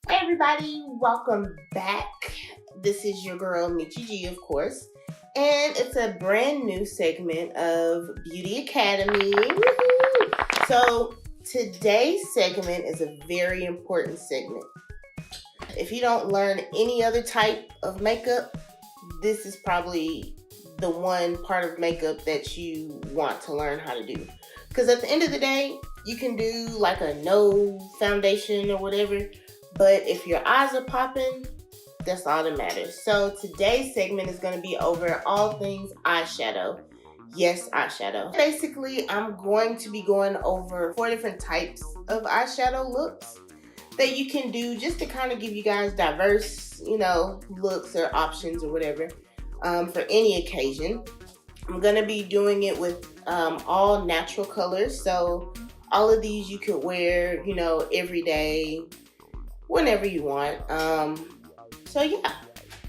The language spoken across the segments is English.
Hey everybody, welcome back. This is your girl Michi G, of course, and it's a brand new segment of Beauty Academy. Woo-hoo! So today's segment is a very important segment. If you don't learn any other type of makeup, this is probably the one part of makeup that you want to learn how to do. Because at the end of the day, you can do like a no foundation or whatever, but if your eyes are popping, that's all that matters. So today's segment is going to be over all things eyeshadow. Yes, eyeshadow. Basically, I'm going to be going over 4 different types of eyeshadow looks that you can do just to kind of give you guys diverse, looks or options or whatever for any occasion. I'm going to be doing it with all natural colors. So all of these you could wear, every day, whenever you want. So yeah.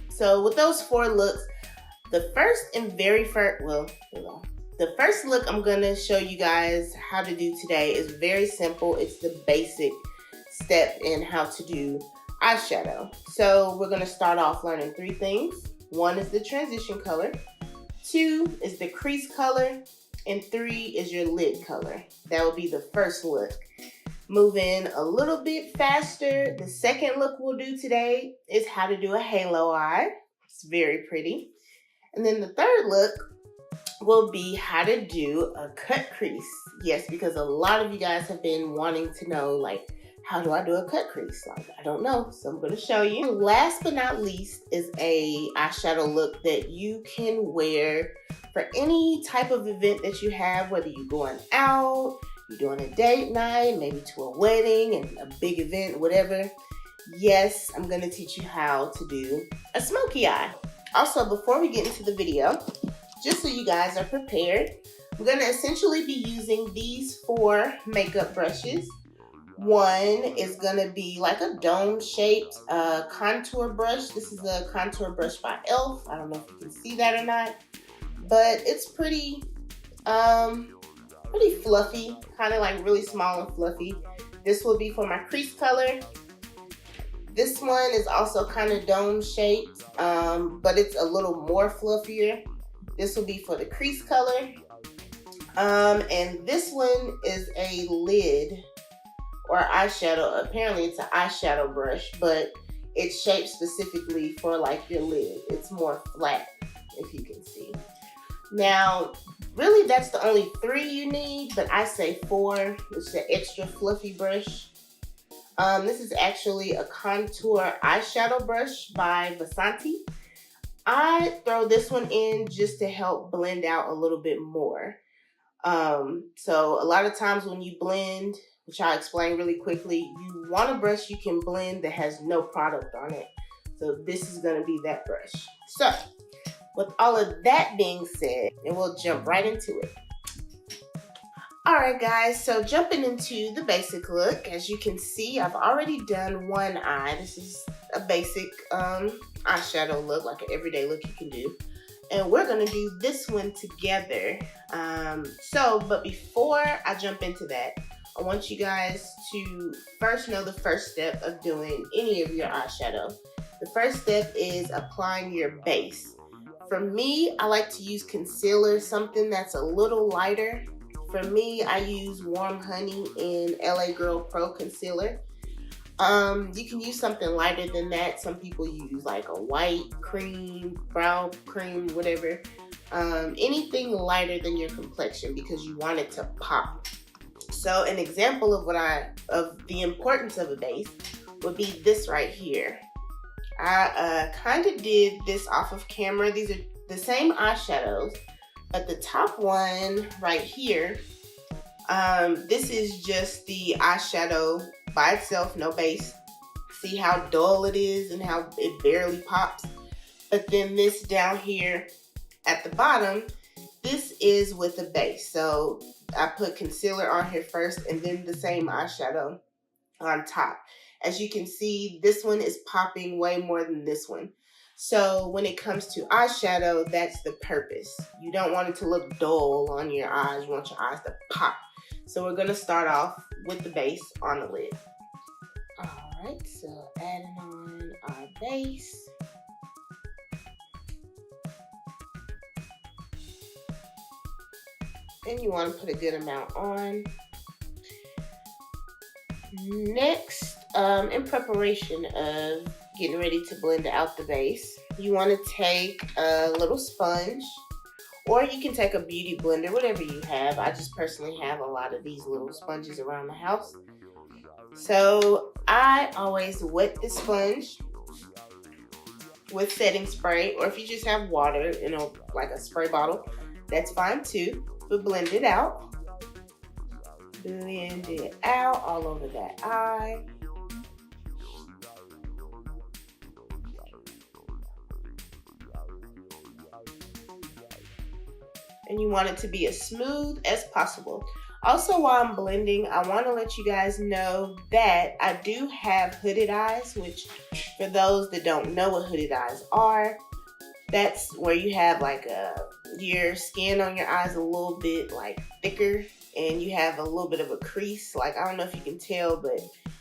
So with those 4 looks, the first look I'm going to show you guys how to do today is very simple. It's the basic step in how to do eyeshadow. So we're going to start off learning 3 things. 1 is the transition color, 2 is the crease color, and 3 is your lid color. That will be the first look. Moving a little bit faster, the second look we'll do today is how to do a halo eye. It's very pretty. And then the third look will be how to do a cut crease. Yes, because a lot of you guys have been wanting to know, like, how do I do a cut crease? Like, I don't know, so I'm going to show you. Last but not least is a eyeshadow look that you can wear for any type of event that you have, whether you're going out, you're doing a date night, maybe to a wedding and a big event, whatever. Yes, I'm going to teach you how to do a smoky eye. Also, before we get into the video, just so you guys are prepared, I'm going to essentially be using these 4 makeup brushes. One is going to be like a dome-shaped contour brush. This is a contour brush by e.l.f. I don't know if you can see that or not, but it's pretty fluffy, kind of like really small and fluffy. This will be for my crease color. This one is also kind of dome-shaped, but it's a little more fluffier. This will be for the crease color. And this one is a lid or eyeshadow. Apparently it's an eyeshadow brush, but it's shaped specifically for like your lid. It's more flat, if you can see. Now, really that's the only 3 you need, but I say 4. It's an extra fluffy brush. This is actually a contour eyeshadow brush by Vasanti. I throw this one in just to help blend out a little bit more. So a lot of times when you blend, which I'll explain really quickly, you want a brush you can blend that has no product on it. So this is going to be that brush. So with all of that being said, and we'll jump right into it. Alright guys, so jumping into the basic look, as you can see, I've already done one eye. This is a basic eyeshadow look, like an everyday look you can do. And we're going to do this one together. But before I jump into that, I want you guys to first know the first step of doing any of your eyeshadow. The first step is applying your base. For me, I like to use concealer, something that's a little lighter. For me, I use Warm Honey in LA Girl Pro Concealer. You can use something lighter than that. Some people use like a white cream, brown cream, whatever. Anything lighter than your complexion because you want it to pop. So an example of the importance of a base would be this right here. I kind of did this off of camera. These are the same eyeshadows, but the top one right here, this is just the eyeshadow by itself, no base. See how dull it is and how it barely pops. But then this down here at the bottom, this is with a base. So I put concealer on here first and then the same eyeshadow on top. As you can see, this one is popping way more than this one. So when it comes to eyeshadow, that's the purpose. You don't want it to look dull on your eyes. You want your eyes to pop. So we're going to start off with the base on the lid. Alright, so adding on our base. And you want to put a good amount on. Next, in preparation of getting ready to blend out the base, you want to take a little sponge, or you can take a beauty blender, whatever you have. I just personally have a lot of these little sponges around the house. So I always wet the sponge with setting spray, or if you just have water in like a spray bottle, that's fine too. But blend it out. Blend it out all over that eye. And you want it to be as smooth as possible. Also, while I'm blending, I want to let you guys know that I do have hooded eyes, which for those that don't know what hooded eyes are, that's where you have like your skin on your eyes a little bit like thicker, and you have a little bit of a crease. Like, I don't know if you can tell, but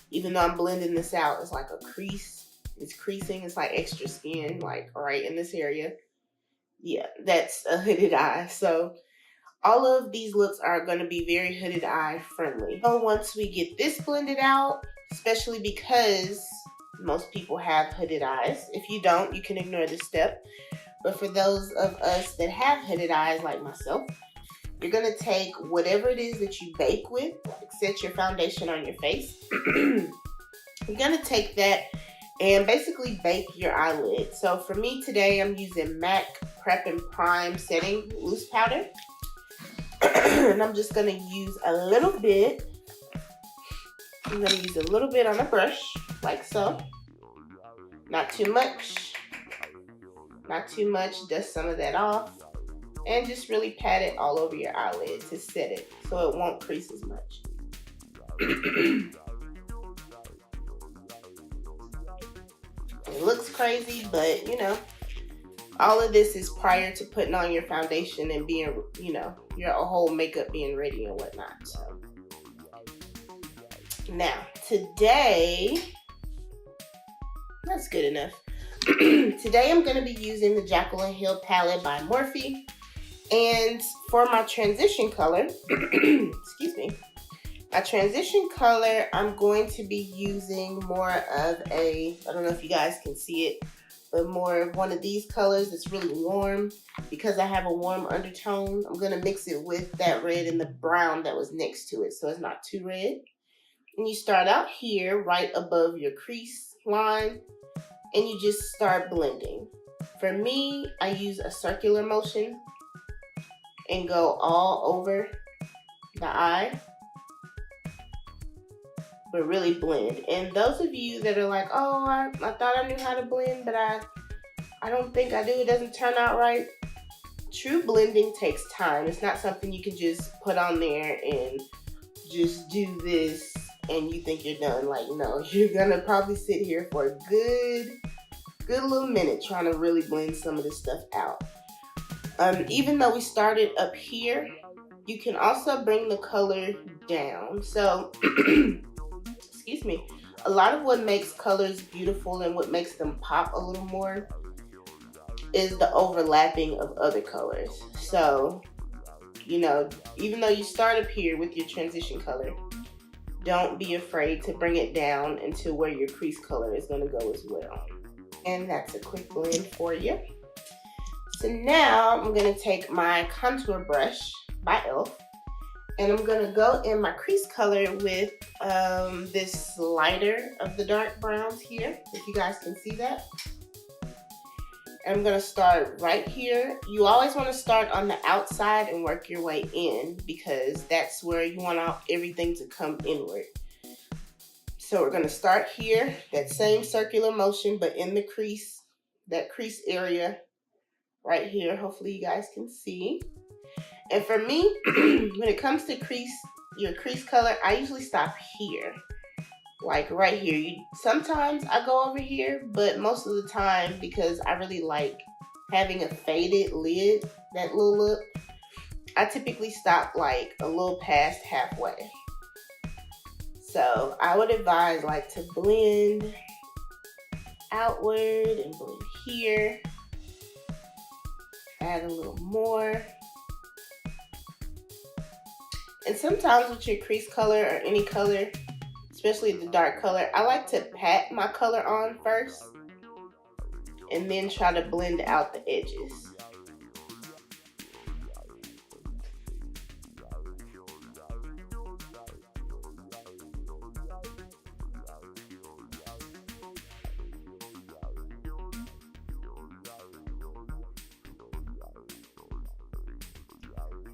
even though I'm blending this out, it's like a crease. It's creasing. It's like extra skin, like right in this area. Yeah, that's a hooded eye. So all of these looks are going to be very hooded eye friendly. So once we get this blended out, especially because most people have hooded eyes. If you don't, you can ignore this step. But for those of us that have hooded eyes like myself, you're going to take whatever it is that you bake with, like set your foundation on your face. You're going to take that and basically bake your eyelid. So for me today, I'm using MAC Prep and Prime Setting Loose Powder. And I'm just going to use a little bit. I'm going to use a little bit on a brush, like so. Not too much. Not too much. Dust some of that off. And just really pat it all over your eyelid to set it so it won't crease as much. It looks crazy, but you know, all of this is prior to putting on your foundation and being, you know, your whole makeup being ready and whatnot. So now today, that's good enough. Today I'm going to be using the Jaclyn Hill palette by Morphe, and for my transition color, excuse me, my transition color, I'm going to be using more of a, I don't know if you guys can see it, but more of one of these colors that's really warm. Because I have a warm undertone, I'm going to mix it with that red and the brown that was next to it, so it's not too red. And you start out here right above your crease line, and you just start blending. For me, I use a circular motion and go all over the eye, but really blend. And those of you that are like, oh, I thought I knew how to blend, but I don't think I do, it doesn't turn out right. True blending takes time. It's not something you can just put on there and just do this and you think you're done. Like, no, you're gonna probably sit here for a good little minute trying to really blend some of this stuff out. Even though we started up here, you can also bring the color down. So, excuse me, a lot of what makes colors beautiful and what makes them pop a little more is the overlapping of other colors. So, you know, even though you start up here with your transition color, don't be afraid to bring it down into where your crease color is going to go as well. And that's a quick blend for you. So now I'm going to take my contour brush by e.l.f. and I'm going to go in my crease color with this lighter of the dark browns here, if you guys can see that. And I'm going to start right here. You always want to start on the outside and work your way in, because that's where you want everything to come inward. So we're going to start here, that same circular motion, but in the crease, that crease area right here. Hopefully you guys can see. And for me, when it comes to your crease color, I usually stop here, like right here. Sometimes I go over here, but most of the time, because I really like having a faded lid, that little look, I typically stop like a little past halfway. So I would advise like to blend outward and blend here. Add a little more. And sometimes with your crease color or any color, especially the dark color, I like to pat my color on first and then try to blend out the edges.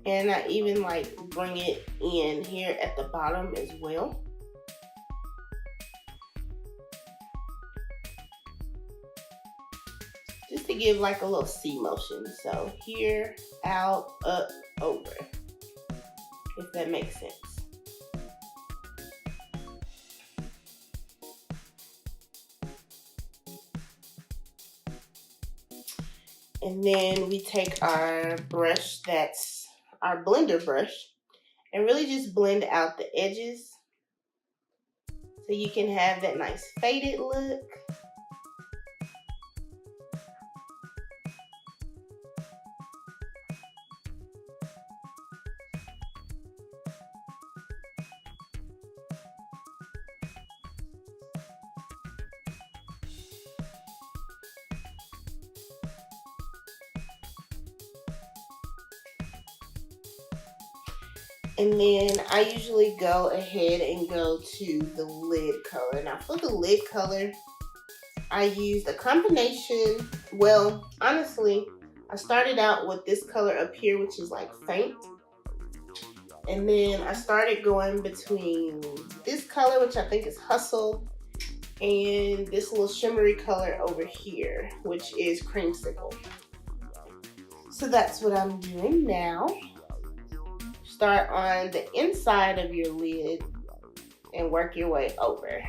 And I even like bring it in here at the bottom as well. Just to give like a little C motion. So here, out, up, over. If that makes sense. And then we take our brush, that's our blender brush, and really just blend out the edges so you can have that nice faded look. And then I usually go ahead and go to the lid color. Now for the lid color, I used a combination. Well, honestly, I started out with this color up here, which is like faint. And then I started going between this color, which I think is Hustle, and this little shimmery color over here, which is Creamsicle. So that's what I'm doing now. Start on the inside of your lid and work your way over.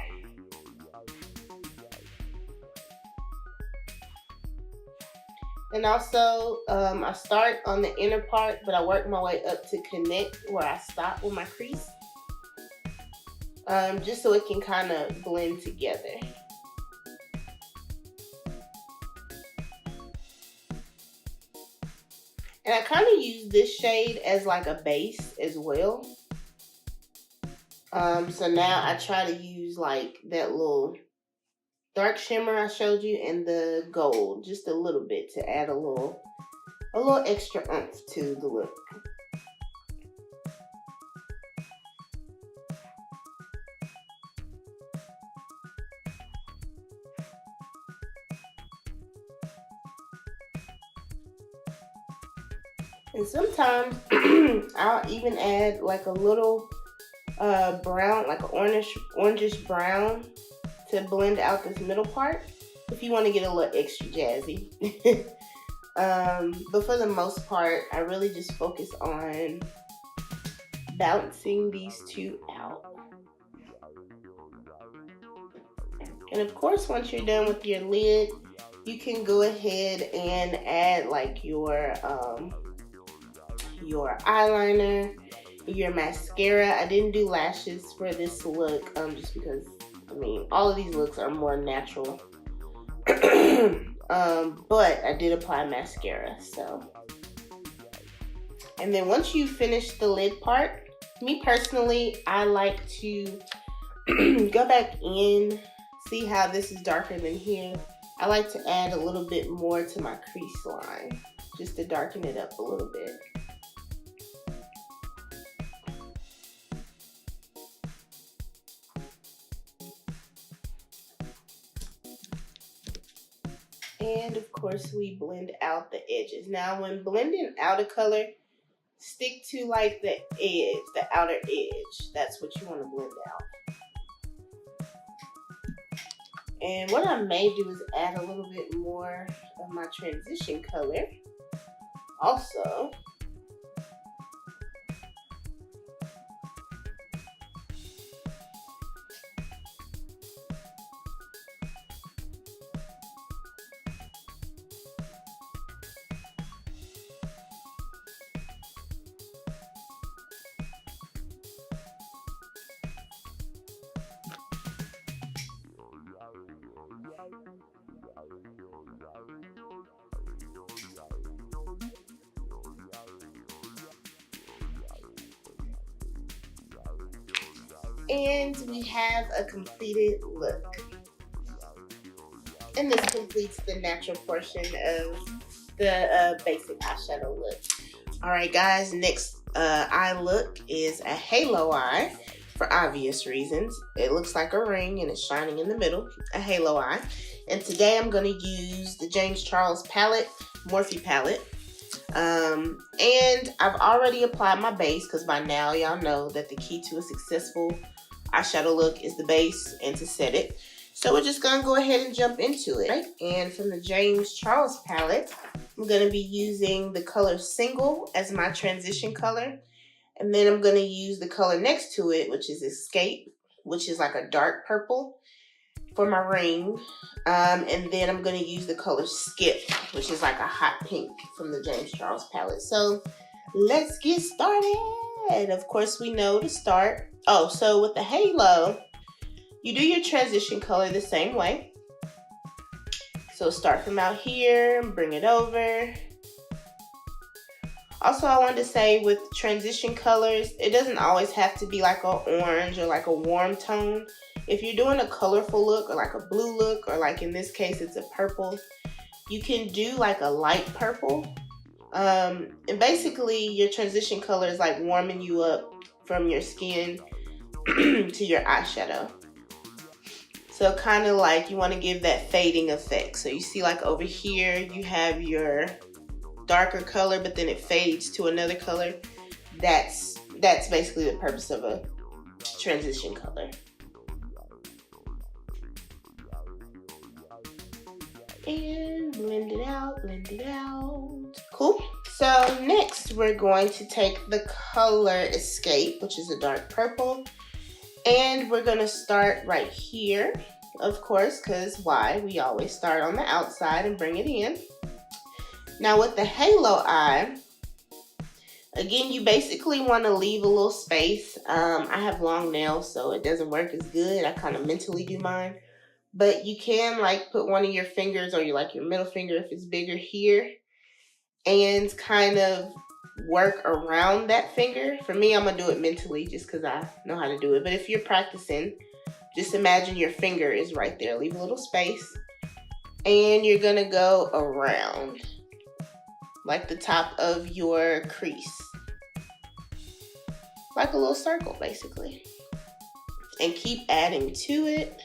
And also, I start on the inner part, but I work my way up to connect where I stop with my crease. Just so it can kind of blend together. And I kind of use this shade as like a base as well. So now I try to use like that little dark shimmer I showed you and the gold just a little bit to add a little extra oomph to the look. And sometimes I'll even add like a little brown, like an orangish brown to blend out this middle part if you want to get a little extra jazzy. But for the most part, I really just focus on balancing these two out. And of course, once you're done with your lid, you can go ahead and add like your eyeliner, your mascara. I didn't do lashes for this look just because, I mean, all of these looks are more natural. But I did apply mascara, so. And then once you finish the lid part, me personally, I like to go back in, see how this is darker than here. I like to add a little bit more to my crease line, just to darken it up a little bit. And of course, we blend out the edges. Now, when blending out a color, stick to like the edge, the outer edge. That's what you want to blend out. And what I may do is add a little bit more of my transition color also. And we have a completed look. And this completes the natural portion of the basic eyeshadow look. Alright guys, next eye look is a halo eye for obvious reasons. It looks like a ring and it's shining in the middle, a halo eye. And today I'm going to use the James Charles palette, Morphe palette. And I've already applied my base because by now y'all know that the key to a successful eyeshadow look is the base and to set it. So we're just going to go ahead and jump into it. Right? And from the James Charles palette, I'm going to be using the color Single as my transition color. And then I'm going to use the color next to it, which is Escape, which is like a dark purple for my ring. And then I'm going to use the color Skip, which is like a hot pink from the James Charles palette. So let's get started. Of course, we know to start. Oh, so with the halo, you do your transition color the same way. So start from out here and bring it over. Also, I wanted to say with transition colors, it doesn't always have to be like an orange or like a warm tone. If you're doing a colorful look or like a blue look, or like in this case, it's a purple, you can do like a light purple. And basically your transition color is like warming you up from your skin to your eyeshadow. So kind of like you want to give that fading effect. So you see like over here, you have your darker color, but then it fades to another color. That's basically the purpose of a transition color. And blend it out, blend it out. Cool. So next we're going to take the color Escape, which is a dark purple. And we're going to start right here, of course, because why? We always start on the outside and bring it in. Now with the halo eye, again, you basically want to leave a little space. I have long nails, so it doesn't work as good. I kind of mentally do mine. But you can like put one of your fingers or your middle finger if it's bigger here and kind of work around that finger. For me, I'm going to do it mentally just because I know how to do it. But if you're practicing, just imagine your finger is right there. Leave a little space. And you're going to go around like the top of your crease. Like a little circle, basically. And keep adding to it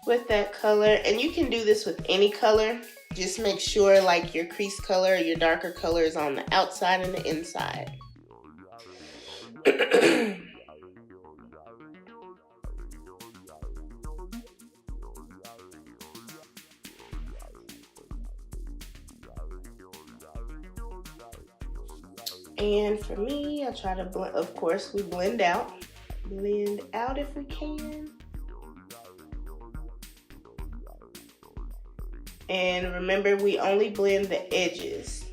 with that color. And you can do this with any color. Just make sure like your crease color or your darker color is on the outside and the inside. And for me, I try to blend, of course, we blend out if we can. And remember, we only blend the edges.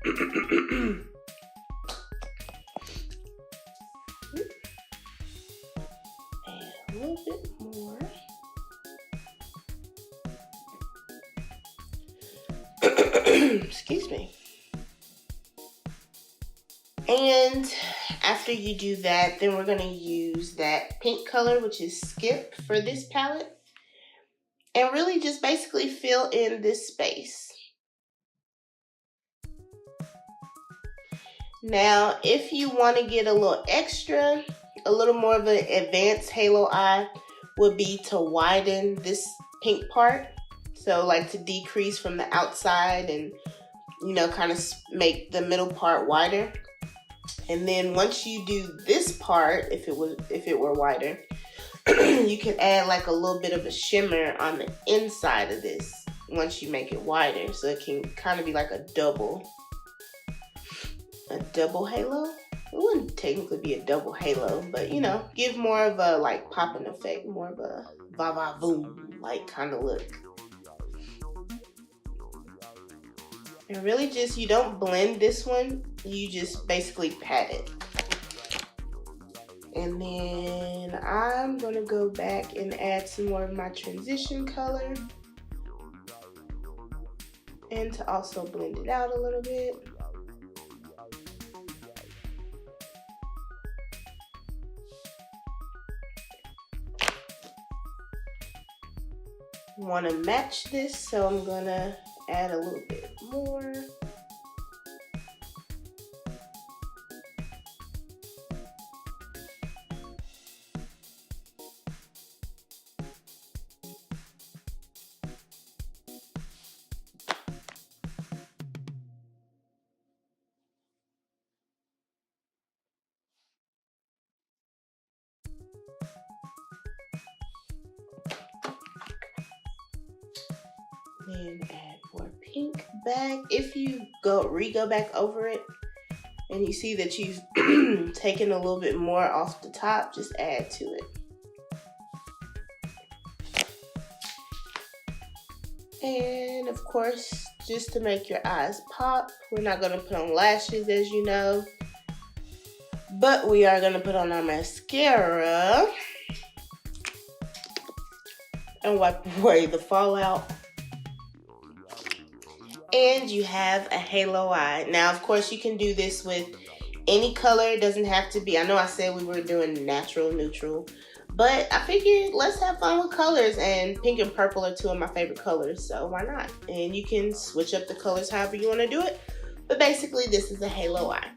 And a little bit more. Excuse me. And after you do that, then we're going to use that pink color, which is Skip, for this palette. And really just basically fill in this space. Now, if you want to get a little extra, a little more of an advanced halo eye would be to widen this pink part. So like to decrease from the outside and, you know, kind of make the middle part wider. And then once you do this part, if it were wider, you can add like a little bit of a shimmer on the inside of this once you make it wider. So it can kind of be like a double halo. It wouldn't technically be a double halo, but you know, give more of a like popping effect, more of a va-va-voom like kind of look. And really just, you don't blend this one, you just basically pat it. And then I'm gonna go back and add some more of my transition color. and to also blend it out a little bit. Want to match this, so I'm gonna add a little bit more. Then add more pink back. If you go back over it and you see that you've taken a little bit more off the top, just add to it. And of course, just to make your eyes pop, we're not going to put on lashes, as you know, but we are going to put on our mascara and wipe away the fallout. And you have a halo eye. Now, of course, you can do this with any color. It doesn't have to be. I know I said we were doing natural, neutral, but I figured let's have fun with colors, and pink and purple are two of my favorite colors, so why not? And you can switch up the colors however you want to do it, but basically this is a halo eye.